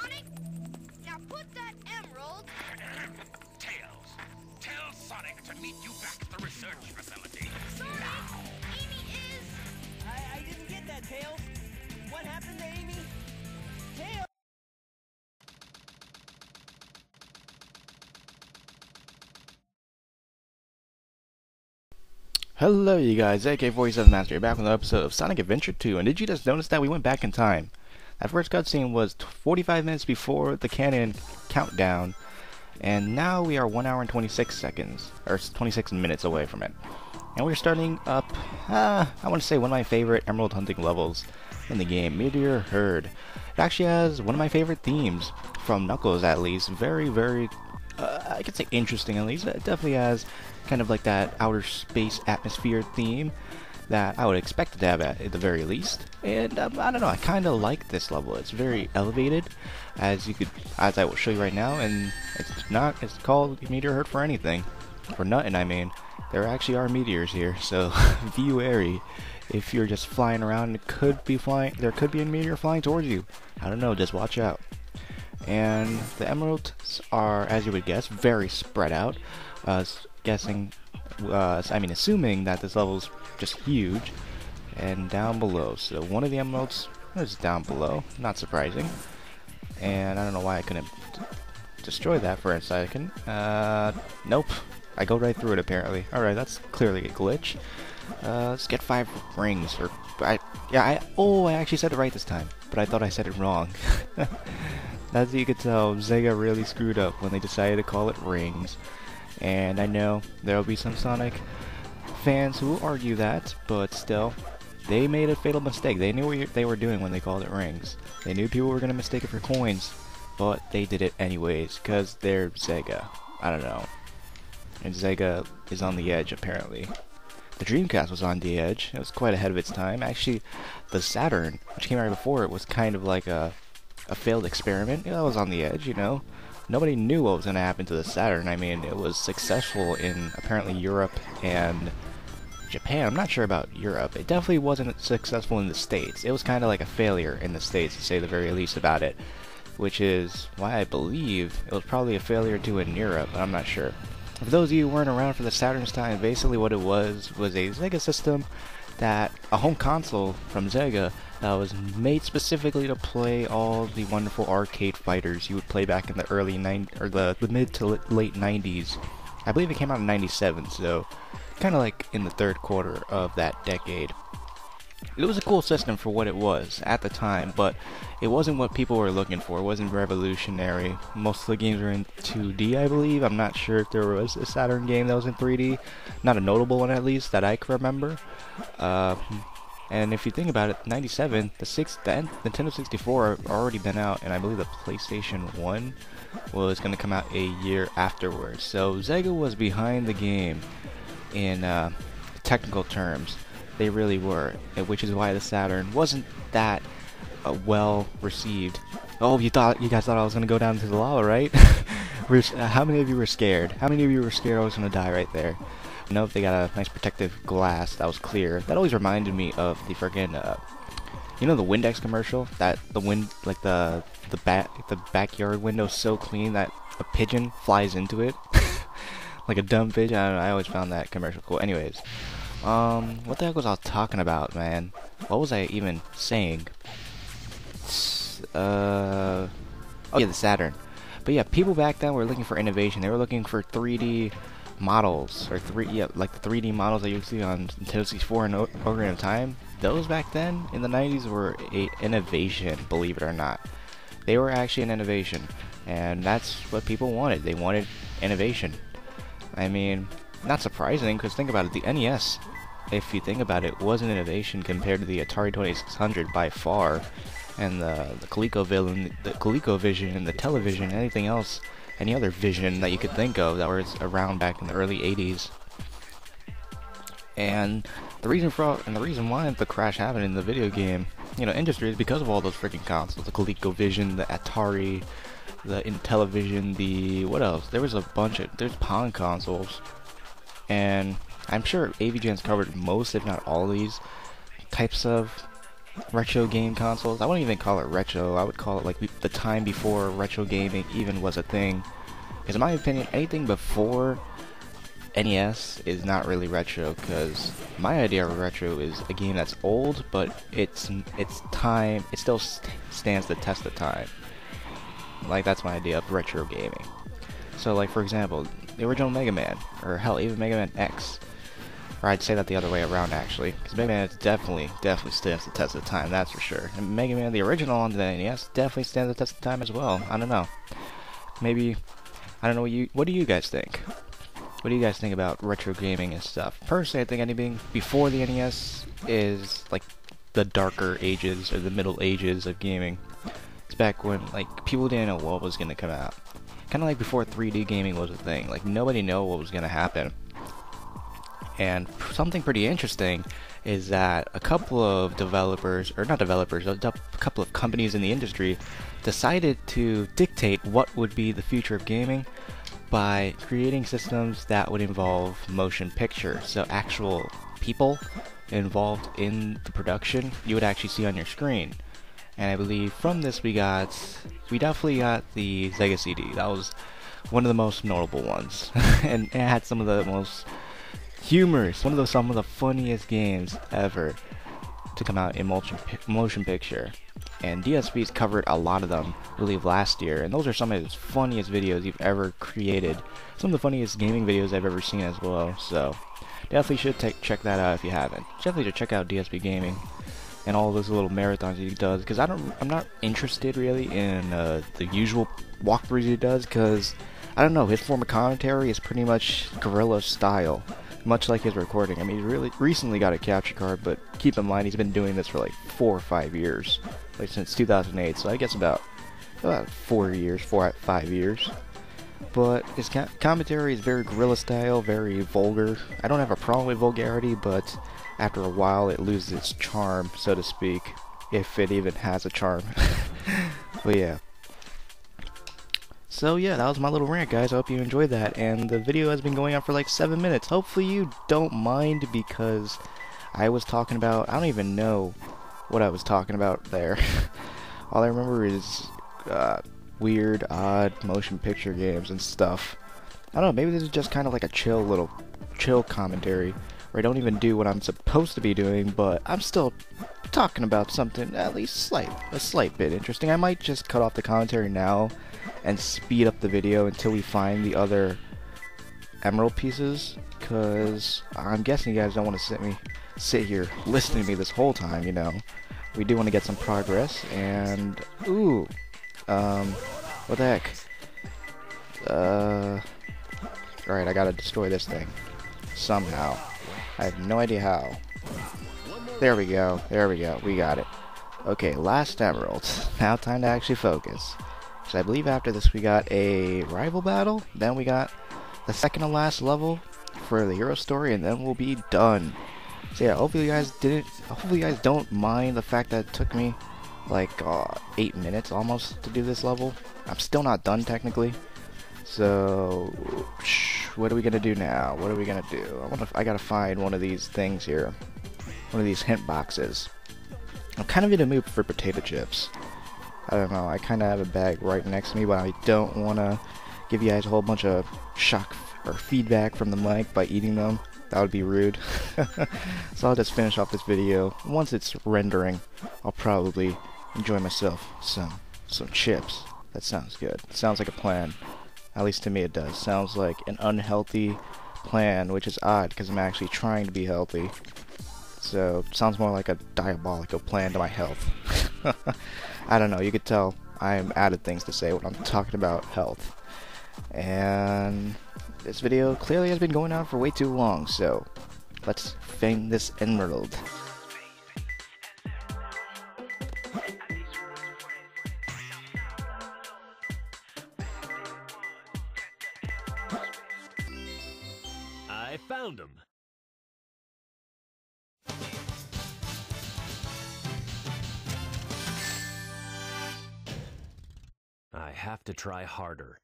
Sonic? Now put that emerald... Tails, tell Sonic to meet you back at the research facility. Sonic! Amy is... I didn't get that, Tails. What happened to Amy? Tails! Hello you guys, AK-47 Master here, back with another episode of Sonic Adventure 2, and did you just notice that we went back in time? That first cutscene was 45 minutes before the canon countdown, and now we are 1 hour and 26 seconds, or 26 minutes away from it. And we're starting up, I want to say one of my favorite emerald hunting levels in the game, Meteor Herd. It actually has one of my favorite themes, from Knuckles at least, very, I could say interesting at least. It definitely has kind of like that outer space atmosphere theme that I would expect it to have at the very least. And I don't know, I kind of like this level. It's very elevated, as I will show you right now. And it's called Meteor Herd for anything, for nothing. I mean, there actually are meteors here, so be wary. If you're just flying around, there could be a meteor flying towards you. I don't know, just watch out. And the emeralds are, as you would guess, very spread out. Assuming that this level's just huge. And down below, so one of the emeralds is down below, not surprising. And I don't know why I couldn't destroy that for a second. Nope, I go right through it apparently. Alright, that's clearly a glitch. Let's get 5 rings, I actually said it right this time, but I thought I said it wrong. As you can tell, Sega really screwed up when they decided to call it rings. And I know there will be some Sonic fans who will argue that, but still, they made a fatal mistake. They knew what they were doing when they called it rings. They knew people were going to mistake it for coins, but they did it anyways, because they're Sega. I don't know. And Sega is on the edge, apparently. The Dreamcast was on the edge. It was quite ahead of its time. Actually, the Saturn, which came right before it, was kind of like a failed experiment. It was on the edge, you know. Nobody knew what was going to happen to the Saturn. I mean, it was successful in apparently Europe and Japan. I'm not sure about Europe. It definitely wasn't successful in the States. It was kind of like a failure in the States, to say the very least about it. Which is why I believe it was probably a failure too in Europe, but I'm not sure. For those of you who weren't around for the Saturn's time, basically what it was a Sega system, a home console from Sega that was made specifically to play all the wonderful arcade fighters you would play back in the early the mid to late 90s. I believe it came out in 97, so kind of like in the third quarter of that decade. It was a cool system for what it was at the time, but it wasn't what people were looking for. It wasn't revolutionary. Most of the games were in 2D, I believe. I'm not sure if there was a Saturn game that was in 3D. Not a notable one, at least, that I can remember. And if you think about it, 97, the Nintendo 64 already been out, and I believe the PlayStation 1 was going to come out a year afterwards. So Sega was behind the game in technical terms. They really were, which is why the Saturn wasn't that well received. Oh, you guys thought I was gonna go down to the lava, right? How many of you were scared? How many of you were scared I was gonna die right there? You know, if they got a nice protective glass that was clear. That always reminded me of the friggin' you know, the Windex commercial. That the backyard window so clean that a pigeon flies into it, like a dumb pigeon. I don't know, I always found that commercial cool. Anyways. What the heck was I talking about, man? What was I even saying? Oh yeah, the Saturn. But yeah, people back then were looking for innovation. They were looking for 3D models, or like the 3D models that you see on Nintendo 64 and Ocarina of Time. Those back then, in the 90s, were an innovation, believe it or not. They were actually an innovation, and that's what people wanted. They wanted innovation. I mean, not surprising, because think about it, the NES, if you think about it, was an innovation compared to the Atari 2600 by far, and the ColecoVision and the television, anything else, any other vision that you could think of that was around back in the early 80s. And the reason why the crash happened in the video game, industry is because of all those freaking consoles, the ColecoVision, the Atari, the Intellivision, what else? There's Pong consoles. And I'm sure AVGN's covered most, if not all, of these types of retro game consoles. I wouldn't even call it retro. I would call it like the time before retro gaming even was a thing. Because in my opinion, anything before NES is not really retro, because my idea of retro is a game that's old, but it's time, it still stands the test of time. Like, that's my idea of retro gaming. So, like, for example, the original Mega Man, or hell, even Mega Man X. Or I'd say that the other way around, actually, because Mega Man definitely stands the test of time, that's for sure. And Mega Man, the original on the NES, definitely stands the test of time as well. I don't know. Maybe, I don't know what do you guys think? What do you guys think about retro gaming and stuff? Personally, I think anything before the NES is like the darker ages or the middle ages of gaming. It's back when like people didn't know what was gonna come out. Kind of like before 3D gaming was a thing. Like nobody knew what was gonna happen. And something pretty interesting is that a couple of developers, or not developers, a couple of companies in the industry decided to dictate what would be the future of gaming by creating systems that would involve motion picture. So actual people involved in the production you would actually see on your screen. And I believe from this we definitely got the Sega CD. That was one of the most notable ones. And it had some of the most humorous, some of the funniest games ever to come out in motion picture. And DSP's covered a lot of them, I believe, last year, and those are some of the funniest videos you've ever created. Some of the funniest gaming videos I've ever seen as well, so definitely should check that out if you haven't. Definitely should check out DSP Gaming and all those little marathons he does, because I'm not interested really in the usual walkthroughs he does, because I don't know, his form of commentary is pretty much guerrilla style. Much like his recording. I mean, he really recently got a capture card, but keep in mind he's been doing this for like 4 or 5 years, like since 2008. So I guess about 5 years. But his commentary is very guerrilla style, very vulgar. I don't have a problem with vulgarity, but after a while it loses its charm, so to speak, if it even has a charm. But yeah. So yeah, that was my little rant, guys. I hope you enjoyed that, and the video has been going on for like 7 minutes. Hopefully you don't mind, because I was talking about, I don't even know what I was talking about there. All I remember is weird, odd motion picture games and stuff. I don't know, maybe this is just kind of like a chill commentary, where I don't even do what I'm supposed to be doing, but I'm still talking about something at least a slight bit interesting. I might just cut off the commentary now and speed up the video until we find the other emerald pieces, because I'm guessing you guys don't want to sit here listening to me this whole time, you know. We do want to get some progress, and ooh, what the heck? Alright, I gotta destroy this thing somehow. I have no idea how. There we go, we got it. Okay, last emerald. Now time to actually focus. So I believe after this we got a rival battle, then we got the second to last level for the hero story, and then we'll be done. So yeah, hopefully you guys don't mind the fact that it took me like 8 minutes almost to do this level. I'm still not done technically. So what are we gonna do now? What are we gonna do? I gotta find one of these things here. One of these hint boxes. I'm kind of in a mood for potato chips. I don't know, I kind of have a bag right next to me, but I don't want to give you guys a whole bunch of shock or feedback from the mic by eating them. That would be rude. So I'll just finish off this video. Once it's rendering, I'll probably enjoy myself some chips. That sounds good. Sounds like a plan. At least to me it does. Sounds like an unhealthy plan, which is odd because I'm actually trying to be healthy. So it sounds more like a diabolical plan to my health. I don't know, you could tell I'm added things to say when I'm talking about health. And this video clearly has been going on for way too long, so let's find this emerald. I found him. I have to try harder.